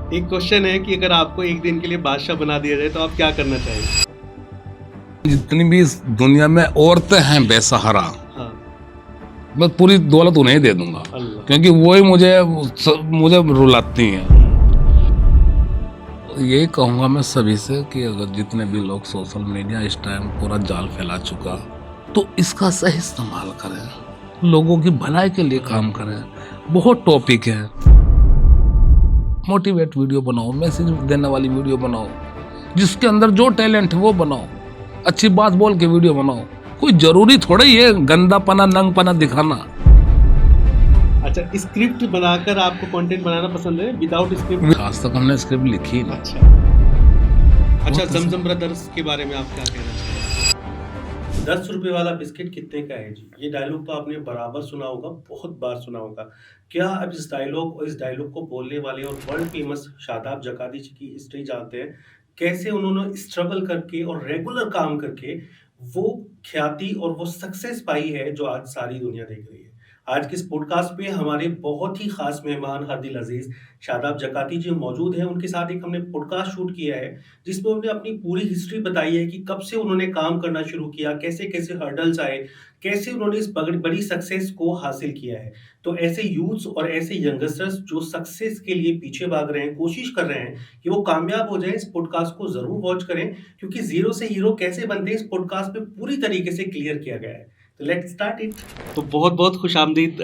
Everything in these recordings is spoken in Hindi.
एक क्वेश्चन है कि अगर आपको एक दिन के लिए बादशाह बना दिया जाए तो आप क्या करना चाहेंगे? जितनी भी इस दुनिया में औरतें हैं बेसहारा, हाँ। मैं पूरी दौलत उन्हें ही दे दूंगा, अल्लाह। क्योंकि वो ही मुझे रुलाती हैं। यही कहूँगा मैं सभी से कि अगर जितने भी लोग सोशल मीडिया इस टाइम पूरा जाल फैला चुका, तो इसका सही इस्तेमाल करें, लोगों की भलाई के लिए काम करें। बहुत टॉपिक है, मोटिवेट वीडियो बनाओ, मैसेज देने वाली वीडियो बनाओ, जिसके अंदर जो टैलेंट है वो बनाओ, अच्छी बात बोल के वीडियो बनाओ। कोई जरूरी थोड़ा ही है गंदापना नंगपना दिखाना। अच्छा, स्क्रिप्ट बनाकर आपको कंटेंट बनाना पसंद है विदाउट स्क्रिप्ट? आज तक हमने स्क्रिप्ट लिखी नहीं। अच्छा, जमजम ब्रदर्स के बारे में आप क्या कहना चाहेंगे? 10 रुपए वाला बिस्किट कितने का है जी? ये डायलॉग तो आपने बराबर सुना होगा, बहुत बार सुना होगा। क्या अब इस डायलॉग को बोलने वाले और वर्ल्ड फेमस शादाब जकाती जी की हिस्ट्री जानते हैं? कैसे उन्होंने स्ट्रगल करके और रेगुलर काम करके वो ख्याति और वो सक्सेस पाई है जो आज सारी दुनिया देख रही है। आज के इस पॉडकास्ट पे हमारे बहुत ही खास मेहमान हरदिल अजीज शादाब जकाती जी मौजूद हैं। उनके साथ एक हमने पॉडकास्ट शूट किया है जिसमें उन्होंने अपनी पूरी हिस्ट्री बताई है कि कब से उन्होंने काम करना शुरू किया, कैसे कैसे हर्डल्स आए, कैसे उन्होंने इस बड़ी सक्सेस को हासिल किया है। तो ऐसे यूथ्स और ऐसे यंगस्टर्स जो सक्सेस के लिए पीछे भाग रहे हैं, कोशिश कर रहे हैं कि वो कामयाब हो जाए, इस पॉडकास्ट को जरूर वॉच करें, क्योंकि जीरो से हीरो कैसे बनते हैं इस पॉडकास्ट में पूरी तरीके से क्लियर किया गया है। तो लेट्स स्टार्ट इट। तो बहुत बहुत खुश आमदीद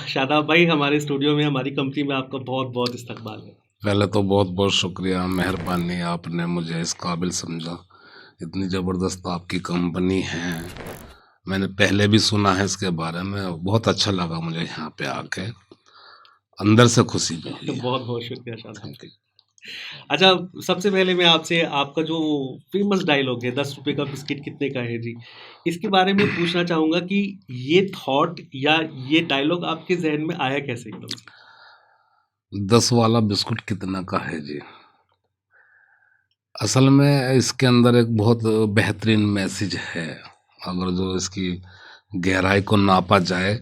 शादाब भाई, हमारे स्टूडियो में, हमारी कंपनी में आपका बहुत बहुत इस्तकबाल है। पहले तो बहुत बहुत शुक्रिया, मेहरबानी, आपने मुझे इस काबिल समझा। इतनी ज़बरदस्त आपकी कंपनी है, मैंने पहले भी सुना है इसके बारे में, बहुत अच्छा लगा मुझे यहाँ पे आके, अंदर से खुशी मिली। बहुत बहुत शुक्रिया शादाब भाई। अच्छा, सबसे पहले मैं आपसे आपका जो फेमस डायलॉग है 10 रुपए का बिस्किट कितने का है जी, इसके बारे में पूछना चाहूंगा कि ये थॉट या ये डायलॉग आपके जहन में आया कैसे एकदम से? 10 वाला बिस्कुट कितना का है जी? असल में इसके अंदर एक बहुत बेहतरीन मैसेज है। अगर जो इसकी गहराई को नापा जाए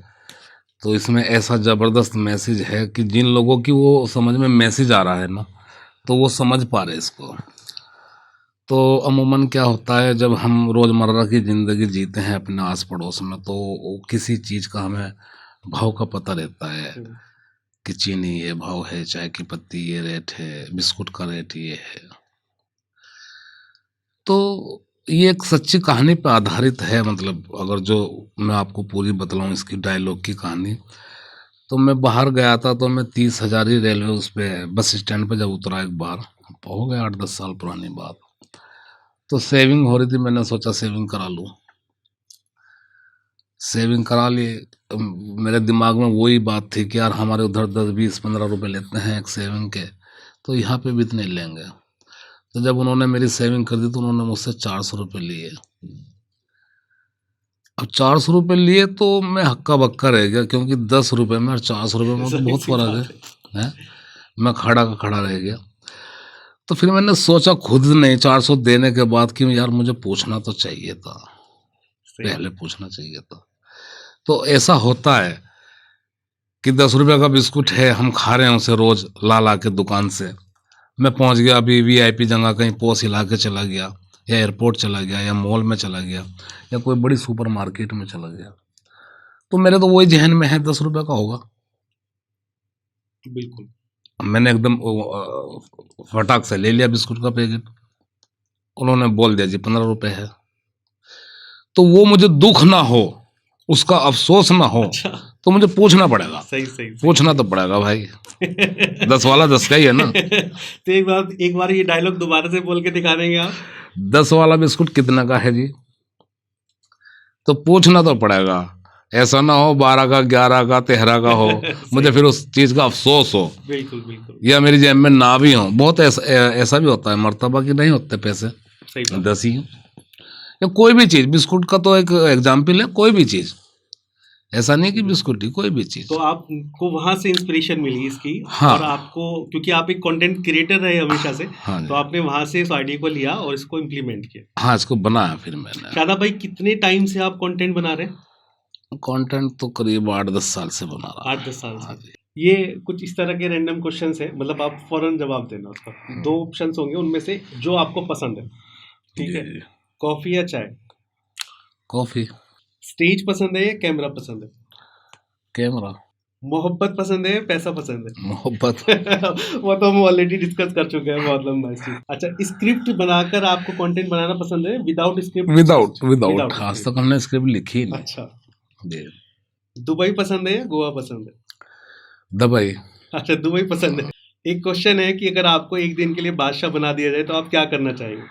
तो इसमें ऐसा ज़बरदस्त मैसेज है कि जिन लोगों की वो समझ में मैसेज आ रहा है ना, तो वो समझ पा रहे इसको। तो अमूमन क्या होता है, जब हम रोज़मर्रा की ज़िंदगी जीते हैं अपने आस पड़ोस में, तो किसी चीज़ का हमें भाव का पता रहता है कि चीनी ये भाव है, चाय की पत्ती ये रेट है, बिस्कुट का रेट ये है। तो ये एक सच्ची कहानी पर आधारित है। मतलब अगर जो मैं आपको पूरी बतलाऊं इसकी डायलॉग की कहानी, तो मैं बाहर गया था, तो मैं 30,000 ही रेलवे उस पे बस स्टैंड पे जब उतरा, एक बार हो गया 8-10 साल पुरानी बात, तो सेविंग हो रही थी, मैंने सोचा सेविंग करा लूँ। सेविंग करा ली। मेरे दिमाग में वही बात थी कि यार हमारे उधर 10-20-15 रुपए लेते हैं एक सेविंग के, तो यहाँ पे भी इतने लेंगे। तो जब उन्होंने मेरी सेविंग कर दी तो उन्होंने मुझसे 400 रुपये लिए। अब 400 रुपये लिए तो मैं हक्का बक्का रह गया, क्योंकि 10 रुपये में और 400 रुपये में तो बहुत फर्क है। मैं खड़ा का खड़ा रह गया। तो फिर मैंने सोचा खुद नहीं 400 देने के बाद कि यार मुझे पूछना तो चाहिए था, पहले पूछना चाहिए था। तो ऐसा होता है कि 10 रुपये का बिस्कुट है, हम खा रहे हैं उसे रोज ला के दुकान से। मैं पहुंच गया अभी VIP जगह, कहीं पॉश इलाके चला गया, या एयरपोर्ट चला गया, या मॉल में चला गया, या कोई बड़ी सुपर मार्केट में चला गया, तो मेरे तो वही जहन में है 10 रुपये का होगा। बिल्कुल। मैंने एकदम फटाक से ले लिया बिस्कुट का पैकेट। उन्होंने बोल दिया जी 15 रुपये है। तो वो मुझे दुख ना हो, उसका अफसोस ना हो, अच्छा। तो मुझे पूछना पड़ेगा। सही। पूछना तो पड़ेगा भाई। 10 वाला 10 का ही है ना। तो एक बार ये डायलॉग दोबारा से बोल के दिखा देंगे आप? 10 वाला बिस्कुट कितना का है जी? तो पूछना तो पड़ेगा। ऐसा ना हो 12 का, 11 का, 13 का हो, मुझे फिर उस चीज का अफसोस हो। बिल्कुल। या मेरी जेब में ना भी हो। बहुत ऐसा भी होता है, मर्तबा की नहीं होते पैसे, 10 ही। या कोई भी चीज, बिस्कुट का तो एक एग्जाम्पल है, कोई भी चीज, ऐसा नहीं कि बिस्कुट ही, कोई भी चीज। तो आपको वहां से इंस्पिरेशन मिली इसकी। हाँ। और आपको, क्योंकि आप एक कंटेंट क्रिएटर रहे हमेशा से, हाँ, तो आपने वहां से इस आइडिया को लिया और इसको इम्प्लीमेंट किया। हाँ, इसको बनाया फिर मैंने। शादाब भाई, कितने टाइम से आप कंटेंट बना रहे हैं? कंटेंट तो करीब 8-10 साल से बना रहा। 8-10 साल से। ये कुछ इस तरह के रैंडम क्वेश्चंस है, मतलब आप फौरन जवाब देना उसका। 2 ऑप्शंस होंगे, उनमें से जो आपको पसंद है, ठीक है? जी। कॉफ़ी या चाय? कॉफी। स्टेज पसंद है या कैमरा पसंद है? कैमरा। मोहब्बत पसंद है या पैसा पसंद है? मोहब्बत। वो तो हम ऑलरेडी डिस्कस कर चुके हैं, बहुत लंबा इस चीज़। अच्छा, स्क्रिप्ट बनाकर आपको कंटेंट बनाना पसंद है, without script? Without without without आज स्क्रिप्ट। तक हमने स्क्रिप्ट लिखी ही नहीं। अच्छा, जी। दुबई पसंद है या गोवा पसंद है? दुबई। अच्छा, दुबई पसंद है। एक क्वेश्चन है कि अगर आपको एक दिन के लिए बादशाह बना दिया जाए तो आप क्या करना चाहेंगे?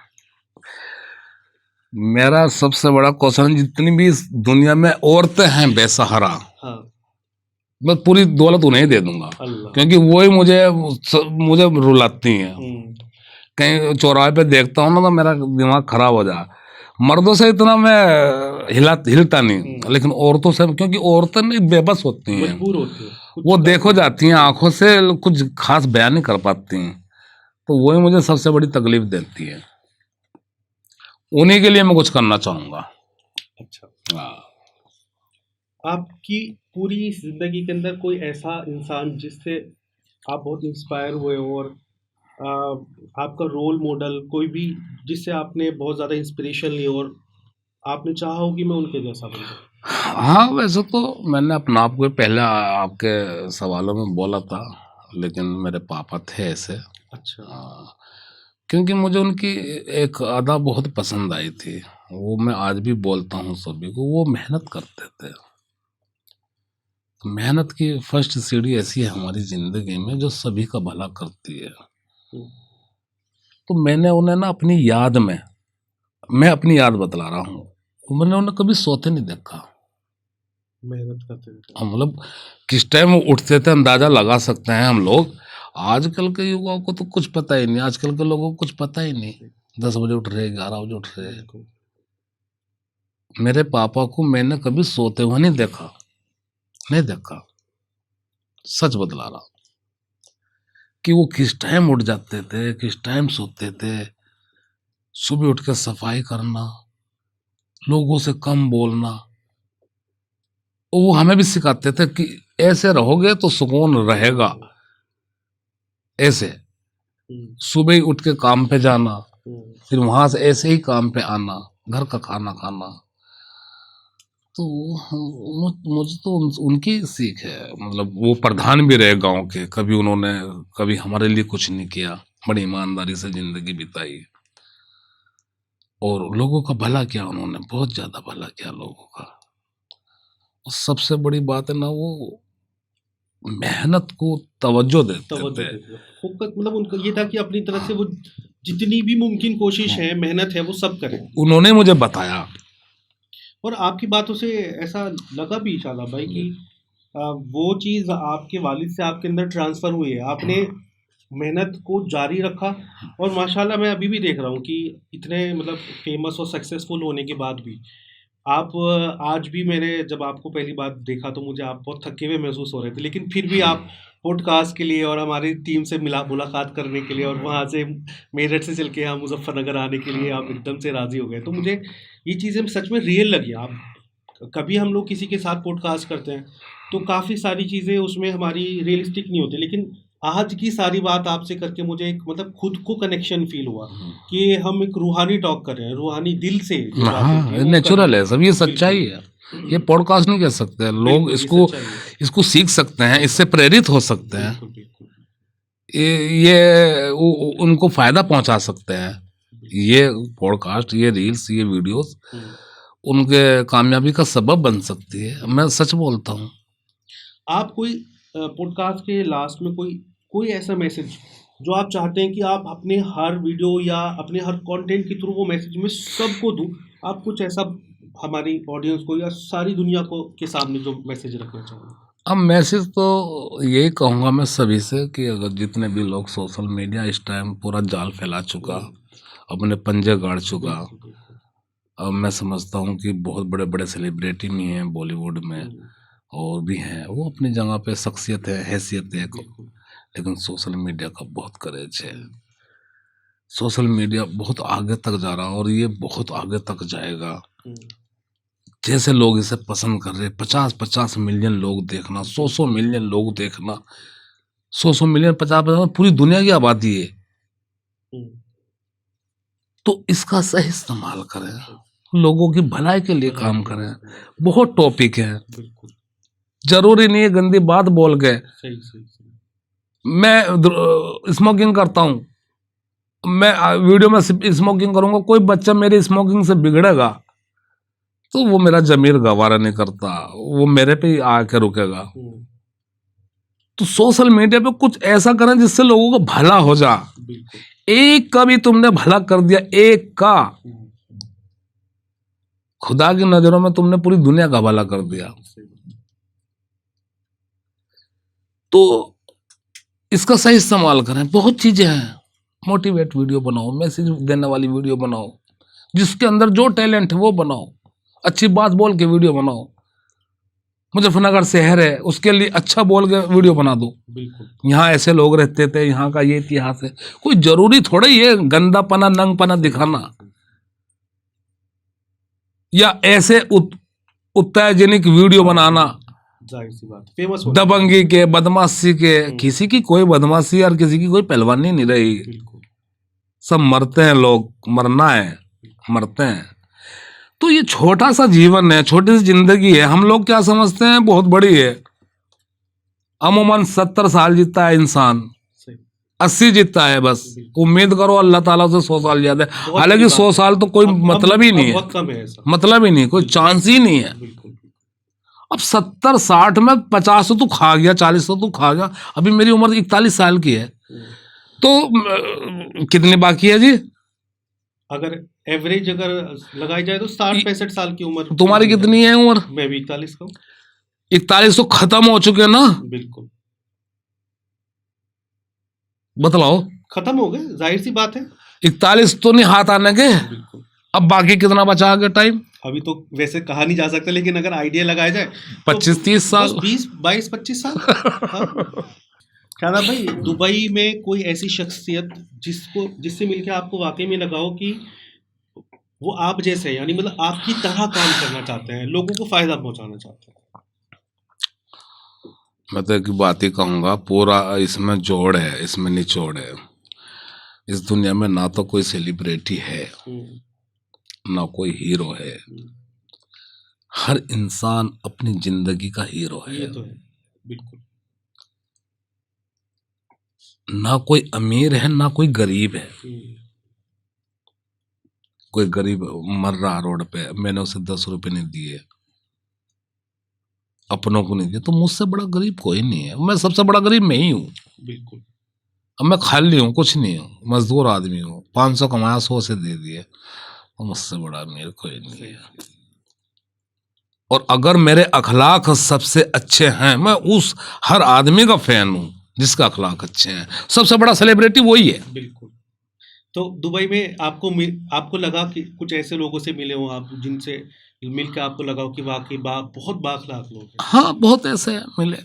मेरा सबसे बड़ा क्वेश्चन, जितनी भी इस दुनिया में औरतें हैं बेसहारा, हाँ। मैं पूरी दौलत उन्हें ही दे दूंगा, अल्लाह। क्योंकि वो ही मुझे रुलाती हैं। कहीं चौराहे पे देखता हूँ ना तो मेरा दिमाग खराब हो जाए। मर्दों से इतना मैं हिलता नहीं, लेकिन औरतों से, क्योंकि औरतें नहीं बेबस होती हैं, मजबूर होती है, वो देखो जाती हैं आंखों से, कुछ खास बयान नहीं कर पाती हैं, तो वही मुझे सबसे बड़ी तकलीफ देती है। उन्हीं के लिए मैं कुछ करना चाहूंगा। अच्छा, हाँ। आपकी पूरी जिंदगी के अंदर कोई ऐसा इंसान जिससे आप बहुत इंस्पायर हुए हो, और आपका रोल मॉडल कोई भी जिससे आपने बहुत ज़्यादा इंस्पिरेशन ली और आपने चाहा हो कि मैं उनके जैसा बन जाऊं? हाँ, वैसे तो मैंने अपना आप को पहले आपके सवालों में बोला था, लेकिन मेरे पापा थे ऐसे। अच्छा। हाँ, क्योंकि मुझे उनकी एक अदा बहुत पसंद आई थी, वो मैं आज भी बोलता हूँ सभी को। वो मेहनत करते थे। मेहनत की फर्स्ट सीढ़ी ऐसी है हमारी जिंदगी में जो सभी का भला करती है। तो मैंने उन्हें ना अपनी याद में, मैं अपनी याद बतला रहा हूँ, मैंने उन्हें कभी सोते नहीं देखा। मेहनत करते थे। हम मतलब किस टाइम वो उठते थे अंदाजा लगा सकते हैं हम लोग। आजकल के युवाओं को तो कुछ पता ही नहीं, आजकल के लोगों को कुछ पता ही नहीं। 10 बजे उठ रहे, 11 बजे उठ रहे। मेरे पापा को मैंने कभी सोते हुए नहीं देखा, नहीं देखा, सच बतला रहा, कि वो किस टाइम उठ जाते थे, किस टाइम सोते थे। सुबह उठ के सफाई करना, लोगों से कम बोलना। वो हमें भी सिखाते थे कि ऐसे रहोगे तो सुकून रहेगा। ऐसे सुबह ही उठ के काम पे जाना, फिर वहां से ऐसे ही काम पे आना, घर का खाना खाना। तो मुझे तो उनकी सीख है। मतलब वो प्रधान भी रहे गांव के, कभी उन्होंने कभी हमारे लिए कुछ नहीं किया, बड़ी ईमानदारी से जिंदगी बिताई, और लोगों का भला किया उन्होंने, बहुत ज्यादा भला किया लोगों का। और सबसे बड़ी बात है ना, वो मेहनत को तवज्जो देते थे। फोकस, मतलब उनका ये था कि अपनी तरफ से वो जितनी भी मुमकिन कोशिश है, मेहनत है, वो सब करें। उन्होंने मुझे बताया। और आपकी बातों से ऐसा लगा भी शाला भाई कि वो चीज़ आपके वालिद से आपके अंदर ट्रांसफ़र हुई है, आपने मेहनत को जारी रखा। और माशाल्लाह मैं अभी भी देख रहा हूँ कि इतने मतलब फेमस और सक्सेसफुल होने के बाद भी आप आज भी, मैंने जब आपको पहली बार देखा तो मुझे आप बहुत थके हुए महसूस हो रहे थे, लेकिन फिर भी आप पॉडकास्ट के लिए और हमारी टीम से मुलाकात करने के लिए और वहाँ से मेरठ से चल के यहाँ मुजफ्फरनगर आने के लिए आप एकदम से राज़ी हो गए। तो मुझे ये चीज़ें सच में रियल लगी। आप कभी हम लोग किसी के साथ पॉडकास्ट करते हैं तो काफ़ी सारी चीज़ें उसमें हमारी रियलिस्टिक नहीं होती, लेकिन आज की सारी बात आपसे करके मुझे एक मतलब खुद को कनेक्शन फील हुआ कि हम एक रूहानी टॉक कर रहे हैं, रूहानी दिल से जो बात होती है, हाँ, वो नेचुरल है कर सब, ये सच्चाई है। ये पॉडकास्ट नहीं कह सकते लोग, बिल्कुल, ये इसको सच्चाई है। इसको सीख सकते हैं, इससे प्रेरित हो सकते हैं, बिल्कुल, बिल्कुल। ये उनको फायदा पहुंचा सकते हैं। ये पॉडकास्ट, ये रील्स, ये वीडियोस उनके कामयाबी का सबब बन सकती है। मैं सच बोलता हूँ। आप कोई पॉडकास्ट के लास्ट में कोई ऐसा मैसेज जो आप चाहते हैं कि आप अपने हर वीडियो या अपने हर कंटेंट के थ्रू वो मैसेज मैं सबको दूं, आप कुछ ऐसा हमारी ऑडियंस को या सारी दुनिया को के सामने जो मैसेज रखना चाहेंगे? अब मैसेज तो यही कहूँगा मैं सभी से कि अगर जितने भी लोग, सोशल मीडिया इस टाइम पूरा जाल फैला चुका, अपने पंजे गाड़ चुका। अब मैं समझता हूँ कि बहुत बड़े बड़े सेलिब्रिटी भी हैं बॉलीवुड में, और भी हैं, वो अपनी जगह पे शख्सियत है, हैसियत है, लेकिन सोशल मीडिया का बहुत क्रेज है। सोशल मीडिया बहुत आगे तक जा रहा है और ये बहुत आगे तक जाएगा। जैसे लोग इसे पसंद कर रहे, 50-50 मिलियन लोग देखना, 100-100 मिलियन लोग देखना, 100-100 मिलियन, 50-50 पूरी दुनिया की आबादी है। हम्म, तो इसका सही इस्तेमाल करें, लोगों की भलाई के लिए काम भलाई के लिए करें। बहुत टॉपिक है, बिल्कुल जरूरी नहीं है गंदी बात बोल के। सही सही सही। मैं स्मोकिंग करता हूँ, मैं वीडियो में स्मोकिंग करूंगा, कोई बच्चा मेरी स्मोकिंग से बिगड़ेगा तो वो मेरा जमीर गवारा नहीं करता, वो मेरे पे ही आके रुकेगा। तो सोशल मीडिया पे कुछ ऐसा करें जिससे लोगों का भला हो जा। बिल्कुल एक का भी तुमने भला कर दिया, एक का, खुदा की नजरों में तुमने पूरी दुनिया का भला कर दिया। तो इसका सही इस्तेमाल करें। बहुत चीजें हैं, मोटिवेट वीडियो बनाओ, मैसेज देने वाली वीडियो बनाओ, जिसके अंदर जो टैलेंट है वो बनाओ, अच्छी बात बोल के वीडियो बनाओ। मुजफ्फरनगर शहर है, उसके लिए अच्छा बोल के वीडियो बना दो। बिल्कुल यहाँ ऐसे लोग रहते थे, यहाँ का ये इतिहास है। कोई जरूरी थोड़ा ही है गंदापना नंगपना दिखाना, या ऐसे उत्तेजनिक वीडियो बनाना, जाहिर सी बात, फेमस दबंगी के, बदमाशी के। किसी की कोई बदमाशी और किसी की कोई पहलवानी नहीं रही। बिल्कुल सब मरते हैं, लोग मरना है, मरते हैं। तो ये छोटा सा जीवन है, छोटी सी जिंदगी है, हम लोग क्या समझते हैं बहुत बड़ी है। अमूमन 70 साल जीता है इंसान, 80 जीता है बस। उम्मीद करो अल्लाह ताला से 100 साल ज्यादा है। हालांकि 100 साल तो कोई मतलब ही नहीं है, बहुत कम है ऐसा, मतलब ही नहीं, कोई चांस ही नहीं है। अब 70-60 में 50 तो तू खा गया, 40 तो तू खा गया। अभी मेरी उम्र 41 साल की है, तो कितनी बाकी है जी? अगर एवरेज अगर लगाई जाए तो 60-65 साल की उम्र। तुम्हारी कितनी है उम्र? मैं भी 41 का हूँ। 41 तो खत्म हो चुके ना। बिल्कुल बतलाओ, खत्म हो गए, जाहिर सी बात है। 41 तो नहीं हाथ आने के। बिल्कुल। अब बाकी कितना बचा आगे टाइम? अभी तो वैसे कहा नहीं जा सकता, लेकिन अगर आइडिया लगाया जाए 25-30 साल, 20-22-25 साल। हाँ। शादाब भाई, दुबई में कोई ऐसी शख्सियत जिससे मिलकर आपको वाकई में लगा हो कि वो आप जैसे, यानी मतलब आपकी तरह काम करना चाहते हैं, लोगों को फायदा पहुंचाना चाहते हैं? मैं तो एक बात ही कहूंगा, पूरा इसमें जोड़ है, इसमें निचोड़ है। इस दुनिया में ना तो कोई सेलिब्रिटी है, ना कोई हीरो है। हर इंसान अपनी जिंदगी का हीरो है। ये तो है, बिल्कुल। ना कोई अमीर है, ना कोई गरीब है। कोई गरीब मर रहा रोड पे, मैंने उसे 10 रुपए नहीं दिए, अपनों को नहीं दिए, तो मुझसे बड़ा गरीब कोई नहीं है। मैं सबसे बड़ा गरीब मैं ही हूँ। बिल्कुल। अब मैं खाली हूँ, कुछ नहीं हूँ, मजदूर आदमी हूँ। 500 कमाया, 100 से दे दिए, तो मुझसे बड़ा अमीर कोई नहीं है। और अगर मेरे अखलाक सबसे अच्छे हैं, मैं उस हर आदमी का फैन हूँ जिसका अखलाक अच्छे हैं। सबसे बड़ा सेलिब्रिटी वही है। बिल्कुल। तो दुबई में आपको लगा कि कुछ ऐसे लोगों से मिले हो आप, जिनसे मिलकर आपको लगा हो कि वाकई बहुत बाखलाक लोग हैं? हाँ, बहुत ऐसे मिले,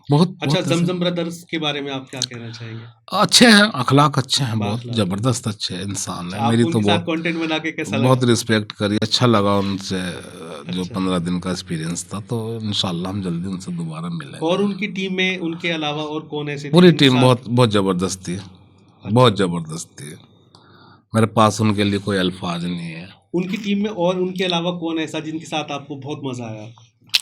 बहुत। अच्छा, बहुत जमजम ब्रदर्स के बारे में आप क्या कहना चाहेंगे? अच्छे हैं, अखलाक अच्छे हैं, बहुत जबरदस्त अच्छे इंसान है। मेरी तो बहुत कंटेंट बना के कैसा बहुत लगा? रिस्पेक्ट करी, अच्छा लगा उनसे। जो अच्छा। 15 दिन का एक्सपीरियंस था, तो इंशाल्लाह हम जल्दी उनसे दोबारा मिलेंगे। और उनकी टीम में उनके अलावा और कौन ऐसे थे पूरी जिनके टीम साथ- बहुत बहुत जबरदस्त थी, बहुत जबरदस्त थी। मेरे पास उनके लिए कोई अल्फाज नहीं है। उनकी टीम में और उनके अलावा कौन ऐसा जिनके साथ आपको बहुत मजा आया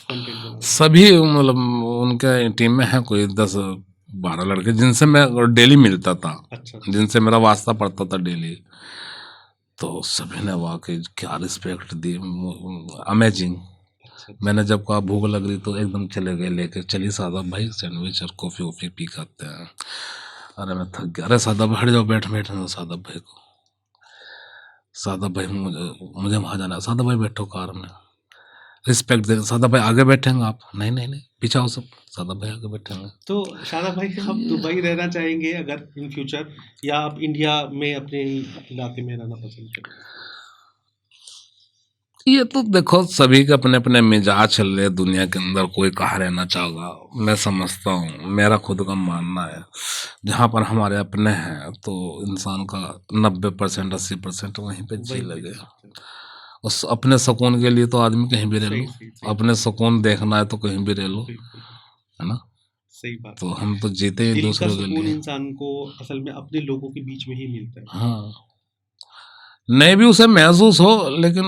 कंटेंट बनाने में? सभी मतलब उनके टीम में है कोई 10-12 लड़के जिनसे मैं डेली मिलता था। अच्छा। जिनसे मेरा वास्ता पड़ता था डेली। तो सभी ने वाकई क्या रिस्पेक्ट दी, अमेजिंग। मैंने जब कहा भूख लग रही तो एकदम चले गए लेके, चलिए सादाब भाई सैंडविच और कॉफ़ी वॉफ़ी पी खाते हैं। अरे मैं थक गया, अरे सादाब भाई हट जाओ, बैठने दो सादाब भाई को। सादाब भाई मुझे वहाँ जाना है, सादाब भाई बैठो कार में, रिस्पेक्ट दे। सादाब भाई आगे बैठेंगे आप? नहीं नहीं नहीं, पीछे आओ सब, सादाब भाई आगे बैठेंगे। तो शादाब भाई, आप दुबई रहना चाहेंगे अगर इन फ्यूचर, या आप इंडिया में अपने इलाके में रहना पसंद करेंगे? ये तो देखो सभी के अपने अपने मिजाज चल रहे हैं दुनिया के अंदर, कोई कहाँ रहना चाहोगा। मैं समझता हूँ, मेरा खुद का मानना है, जहाँ पर हमारे अपने हैं तो इंसान का 90% 80% वहीं पे जी लगे। उस अपने सुकून के लिए तो आदमी कहीं भी रह सही लो, सही सही अपने सुकून देखना है तो कहीं भी रह लो, बिल्कुल है ना। सही बात तो है। हम तो जीते ही दिल का दूसरों के सुकून लिए। इंसान को असल में अपने लोगों के बीच में ही मिलता है। हाँ, नहीं भी उसे महसूस हो, लेकिन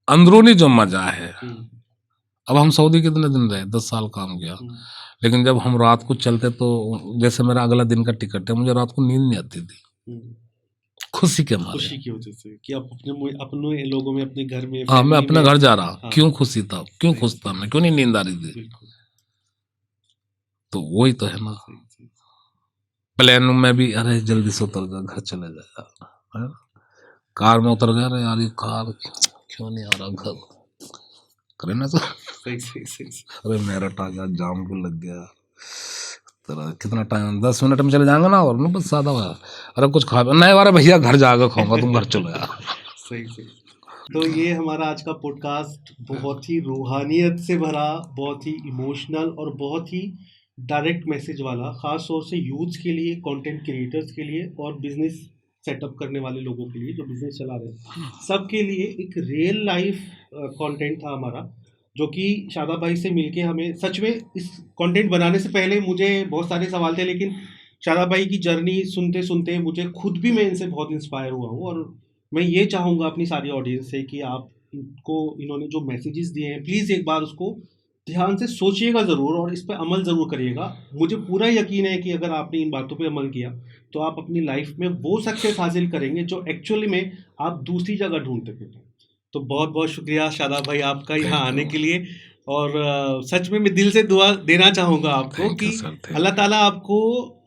अंदरूनी जो मजा है। हम्म अब हम सऊदी कितने दिन रहे, 10 साल काम किया, हम्म लेकिन जब हम रात को चलते तो जैसे मेरा अगला दिन का टिकट है, मुझे रात को नींद नहीं आती थी, हम्म। खुशी के मारे। खुशी की वजह से कि आप अपने लोगों में, अपने घर में, हाँ, मैं फैमिली अपने में। घर जा रहा, हाँ क्यों खुशी था, क्यों सही खुश था सही मैं, क्यों नहीं नींद आ रही थी। बिल्कुल तो वही तो है ना। सही सही प्लेन में भी अरे जल्दी से उतर जा, घर चले जा यार, है ना? कार में उतर गया, अरे यार ये कार क्यों नहीं आ रहा घर, करे ना तो सही सही सही सही। अरे मेरठ आ गया, जाम क्यों लग गया, तेरा कितना टाइम, 10 मिनट में चले जाएंगे ना, और ना बस सादा हुआ, अरे कुछ खा नहीं, अरे भैया घर जाकर खाऊंगा, तुम घर चलो यार। सही सही। तो ये हमारा आज का पॉडकास्ट बहुत ही रूहानियत से भरा, बहुत ही इमोशनल और बहुत ही डायरेक्ट मैसेज वाला, खास तौर से यूथ्स के लिए, कंटेंट क्रिएटर्स के लिए और बिजनेस सेटअप करने वाले लोगों के लिए जो बिजनेस चला रहे हैं, सबके लिए एक रियल लाइफ कंटेंट था हमारा, जो कि शादाब भाई से मिलके हमें सच में, इस कंटेंट बनाने से पहले मुझे बहुत सारे सवाल थे, लेकिन शादाब भाई की जर्नी सुनते सुनते मुझे खुद भी, मैं इनसे बहुत इंस्पायर हुआ हूँ। और मैं ये चाहूँगा अपनी सारी ऑडियंस से कि आप इनको, इन्होंने जो मैसेजेस दिए हैं, प्लीज़ एक बार उसको ध्यान से सोचिएगा ज़रूर और इस पे अमल ज़रूर करिएगा। मुझे पूरा यकीन है कि अगर आपने इन बातों पे अमल किया तो आप अपनी लाइफ में वो सक्सेस हासिल करेंगे जो एक्चुअली में आप दूसरी जगह ढूंढते थे। तो बहुत बहुत शुक्रिया शादाब भाई आपका यहाँ थैंक आने यू, के लिए। और सच में मैं दिल से दुआ देना चाहूँगा आपको थैंक कि यू सर, अल्लाह थैंक ताला आपको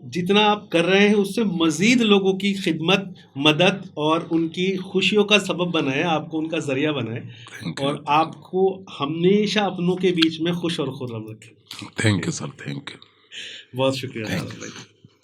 जितना आप कर रहे हैं उससे मज़ीद लोगों की खिदमत, मदद और उनकी खुशियों का सबब बनाए, आपको उनका ज़रिया बनाए, थैंक यू, और आपको हमेशा अपनों के बीच में खुश और खुर्रम रखे। Thank you sir, thank you, बहुत शुक्रिया थैंक शादाब यू। भाई।